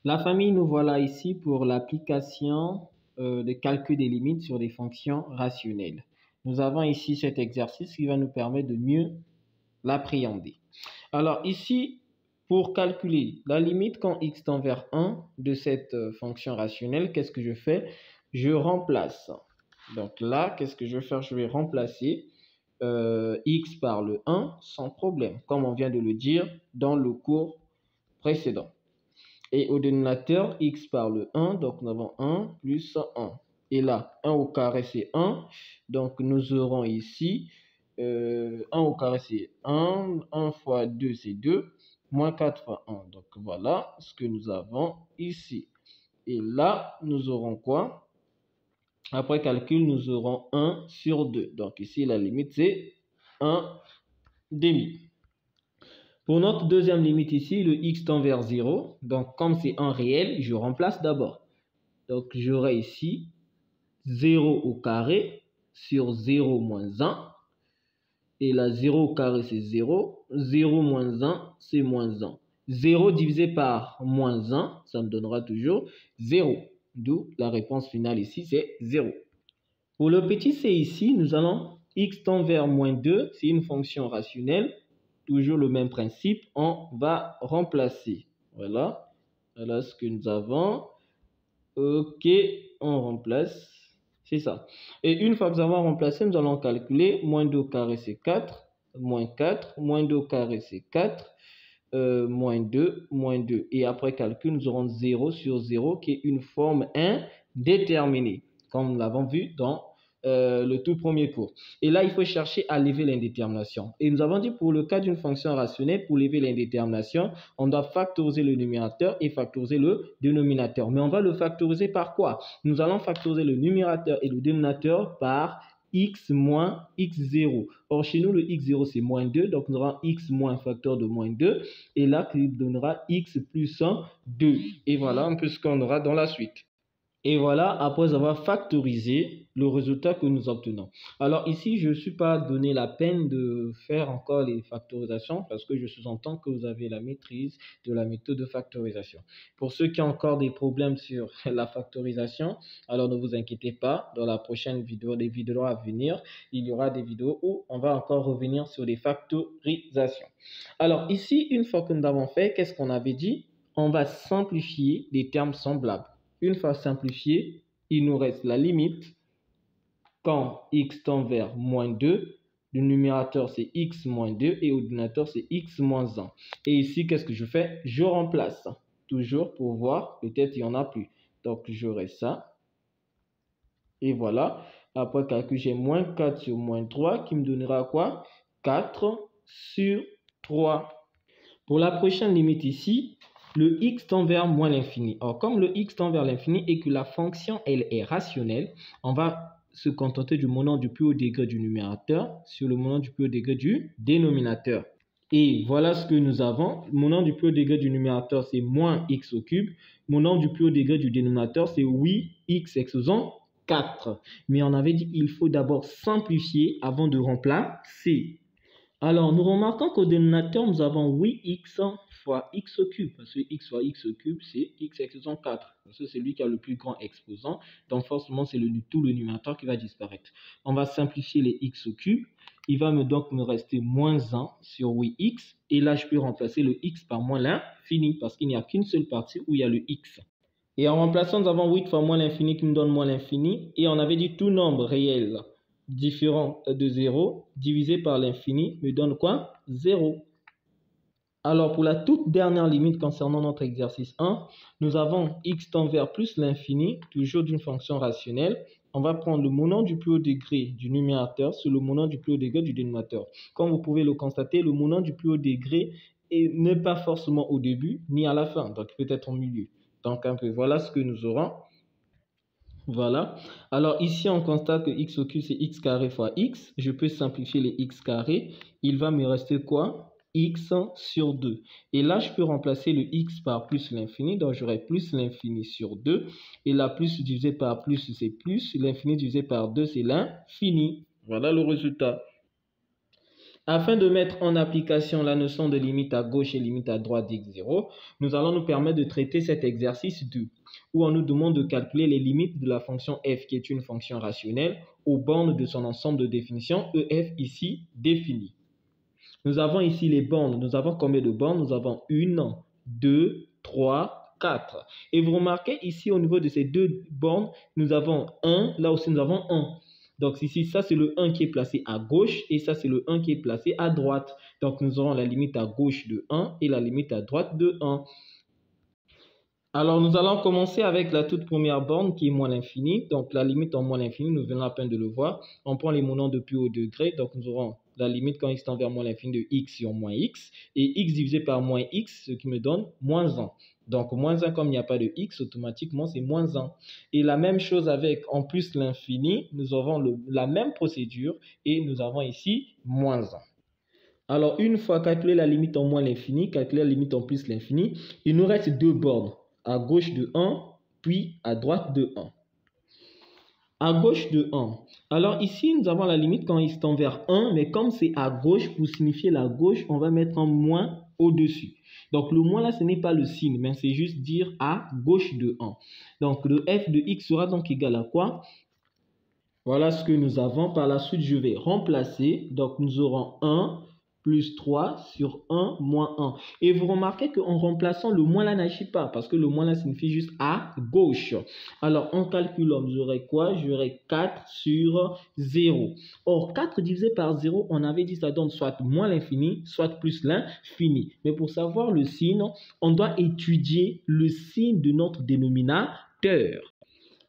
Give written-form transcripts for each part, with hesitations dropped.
La famille, nous voilà ici pour l'application de calcul des limites sur des fonctions rationnelles. Nous avons ici cet exercice qui va nous permettre de mieux l'appréhender. Alors ici, pour calculer la limite quand x tend vers 1 de cette fonction rationnelle, qu'est-ce que je fais? Je remplace. Donc là, qu'est-ce que je vais faire? Je vais remplacer x par le 1 sans problème, comme on vient de le dire dans le cours précédent. Et au dénominateur, x par le 1, donc nous avons 1 plus 1. Et là, 1 au carré, c'est 1. Donc nous aurons ici 1 au carré, c'est 1. 1 fois 2, c'est 2. Moins 4 fois 1. Donc voilà ce que nous avons ici. Et là, nous aurons quoi? Après calcul, nous aurons 1 sur 2. Donc ici, la limite, c'est 1 demi. Pour notre deuxième limite ici, le x tend vers 0. Donc, comme c'est un réel, je remplace d'abord. Donc, j'aurai ici 0 au carré sur 0 moins 1. Et là, 0 au carré, c'est 0. 0 moins 1, c'est moins 1. 0 divisé par moins 1, ça me donnera toujours 0. D'où la réponse finale ici, c'est 0. Pour le petit c ici, nous allons x tend vers moins 2. C'est une fonction rationnelle. Toujours le même principe, on va remplacer. Voilà ce que nous avons. Ok, on remplace. C'est ça. Et une fois que nous avons remplacé, nous allons calculer. Moins 2 au carré, c'est 4. Moins 4. Moins 2 au carré, c'est 4. Moins 2. Moins 2. Et après calcul, nous aurons 0 sur 0, qui est une forme indéterminée, comme nous l'avons vu dans le tout premier cours. Et là, il faut chercher à lever l'indétermination. Et nous avons dit pour le cas d'une fonction rationnelle, pour lever l'indétermination, on doit factoriser le numérateur et factoriser le dénominateur. Mais on va le factoriser par quoi? Nous allons factoriser le numérateur et le dénominateur par x moins x0. Or, chez nous, le x0, c'est moins 2. Donc, nous aurons x moins un facteur de moins 2. Et là, qui donnera x plus 1, 2. Et voilà un peu ce qu'on aura dans la suite. Et voilà, après avoir factorisé le résultat que nous obtenons. Alors ici, je ne suis pas donné la peine de faire encore les factorisations parce que je sous-entends que vous avez la maîtrise de la méthode de factorisation. Pour ceux qui ont encore des problèmes sur la factorisation, alors ne vous inquiétez pas, dans la prochaine vidéo, des vidéos à venir, il y aura des vidéos où on va encore revenir sur les factorisations. Alors ici, une fois que nous avons fait, qu'est-ce qu'on avait dit? On va simplifier des termes semblables. Une fois simplifié, il nous reste la limite quand x tend vers moins 2. Le numérateur, c'est x moins 2 et au dénominateur, c'est x moins 1. Et ici, qu'est-ce que je fais? Je remplace. Toujours pour voir, peut-être il n'y en a plus. Donc, j'aurai ça. Et voilà. Après calcul, j'ai moins 4 sur moins 3 qui me donnera quoi? 4 sur 3. Pour la prochaine limite ici, le x tend vers moins l'infini. Or, comme le x tend vers l'infini et que la fonction, elle est rationnelle, on va se contenter du monant du plus haut degré du numérateur sur le monant du plus haut degré du dénominateur. Et voilà ce que nous avons. Le monant du plus haut degré du numérateur, c'est moins x au cube. Monant du plus haut degré du dénominateur, c'est 8x exposant 4. Mais on avait dit qu'il faut d'abord simplifier avant de remplacer. Alors, nous remarquons qu'au dénominateur, nous avons 8x fois x au cube. Parce que x fois x au cube, c'est x exposant 4. Parce que c'est lui qui a le plus grand exposant. Donc, forcément, c'est tout le numérateur qui va disparaître. On va simplifier les x au cube. Il va donc me rester moins 1 sur 8x. Et là, je peux remplacer le x par moins l'infini. Parce qu'il n'y a qu'une seule partie où il y a le x. Et en remplaçant, nous avons 8 fois moins l'infini qui me donne moins l'infini. Et on avait dit tout nombre réel différent de 0 divisé par l'infini me donne quoi? 0. Alors pour la toute dernière limite concernant notre exercice 1, nous avons x tend vers plus l'infini, toujours d'une fonction rationnelle. On va prendre le monant du plus haut degré du numérateur sur le monant du plus haut degré du dénominateur. Comme vous pouvez le constater, le monant du plus haut degré n'est pas forcément au début ni à la fin, donc peut-être au milieu. Donc un peu, voilà ce que nous aurons. Voilà. Alors ici, on constate que x au cube, c'est x carré fois x. Je peux simplifier les x carrés. Il va me rester quoi? X sur 2. Et là, je peux remplacer le x par plus l'infini. Donc, j'aurai plus l'infini sur 2. Et là, plus divisé par plus, c'est plus. L'infini divisé par 2, c'est l'infini. Voilà le résultat. Afin de mettre en application la notion de limite à gauche et limite à droite d'x0, nous allons nous permettre de traiter cet exercice 2, où on nous demande de calculer les limites de la fonction f, qui est une fonction rationnelle, aux bornes de son ensemble de définition EF ici défini. Nous avons ici les bornes. Nous avons combien de bornes? Nous avons 1, 2, 3, 4. Et vous remarquez ici au niveau de ces deux bornes, nous avons 1, là aussi nous avons 1. Donc ici, ça c'est le 1 qui est placé à gauche et ça c'est le 1 qui est placé à droite. Donc nous aurons la limite à gauche de 1 et la limite à droite de 1. Alors nous allons commencer avec la toute première borne qui est moins l'infini. Donc la limite en moins l'infini, nous venons à peine de le voir. On prend les monants de plus haut degré. Donc nous aurons la limite quand x tend vers moins l'infini de x sur moins x. Et x divisé par moins x, ce qui me donne moins 1. Donc moins 1, comme il n'y a pas de x, automatiquement c'est moins 1. Et la même chose avec en plus l'infini, nous avons la même procédure et nous avons ici moins 1. Alors une fois calculé la limite en moins l'infini, calculer la limite en plus l'infini, il nous reste deux bornes. À gauche de 1, puis à droite de 1. À gauche de 1. Alors ici, nous avons la limite quand il tend vers 1, mais comme c'est à gauche, pour signifier la gauche, on va mettre un moins au-dessus. Donc le moins là, ce n'est pas le signe, mais c'est juste dire à gauche de 1. Donc le f de x sera donc égal à quoi? Voilà ce que nous avons. Par la suite, je vais remplacer. Donc nous aurons 1 plus 3 sur 1 moins 1. Et vous remarquez qu'en remplaçant, le moins là n'agit pas parce que le moins là signifie juste à gauche. Alors, en calculant, j'aurai quoi? J'aurai 4 sur 0. Or, 4 divisé par 0, on avait dit ça donne soit moins l'infini, soit plus l'infini. Mais pour savoir le signe, on doit étudier le signe de notre dénominateur.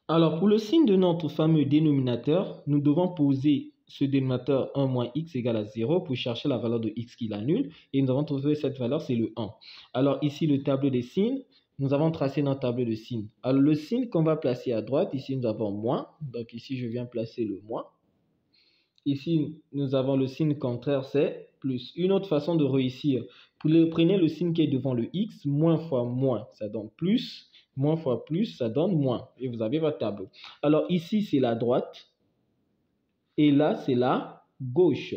Alors, pour le signe de notre fameux dénominateur, nous devons poser ce dénominateur 1 moins x égale à 0 pour chercher la valeur de x qui l'annule. Et nous avons trouvé cette valeur, c'est le 1. Alors ici, le tableau des signes, nous avons tracé notre tableau de signes. Alors le signe qu'on va placer à droite, ici nous avons moins. Donc ici, je viens placer le moins. Ici, nous avons le signe contraire, c'est plus. Une autre façon de réussir, prenez le signe qui est devant le x, moins fois moins, ça donne plus. Moins fois plus, ça donne moins. Et vous avez votre tableau. Alors ici, c'est la droite. Et là, c'est la gauche.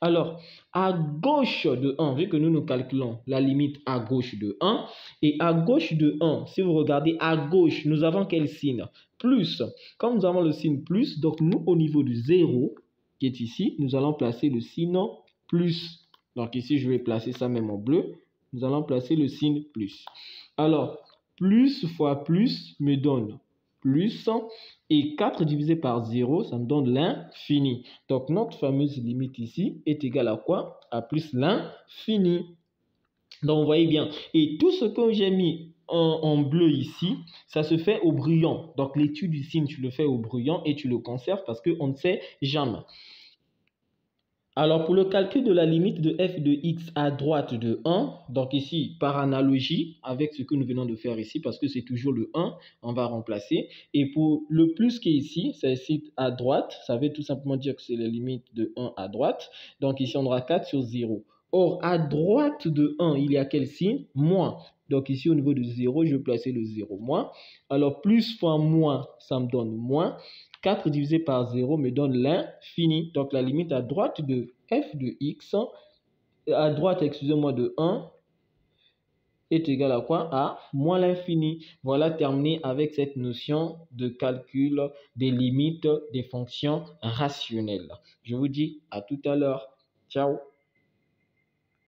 Alors, à gauche de 1, vu que nous calculons la limite à gauche de 1, et à gauche de 1, si vous regardez à gauche, nous avons quel signe? Plus. Comme nous avons le signe plus, donc nous, au niveau du 0, qui est ici, nous allons placer le signe plus. Donc ici, je vais placer ça même en bleu. Nous allons placer le signe plus. Alors, plus fois plus me donne plus, et 4 divisé par 0, ça me donne l'infini. Donc, notre fameuse limite ici est égale à quoi? À plus l'infini. Donc, vous voyez bien. Et tout ce que j'ai mis en bleu ici, ça se fait au brouillon. Donc, l'étude du signe, tu le fais au brouillon et tu le conserves parce qu'on ne sait jamais. Alors, pour le calcul de la limite de f de x à droite de 1, donc ici, par analogie avec ce que nous venons de faire ici, parce que c'est toujours le 1, on va remplacer. Et pour le plus qui est ici, c'est ici à droite, ça veut tout simplement dire que c'est la limite de 1 à droite. Donc ici, on aura 4 sur 0. Or, à droite de 1, il y a quel signe? Moins. Donc ici, au niveau de 0, je vais placer le 0 moins. Alors, plus fois moins, ça me donne moins. 4 divisé par 0 me donne l'infini. Donc, la limite à droite de f de x, à droite, excusez-moi, de 1, est égale à quoi? À moins l'infini. Voilà, terminé avec cette notion de calcul des limites des fonctions rationnelles. Je vous dis à tout à l'heure. Ciao.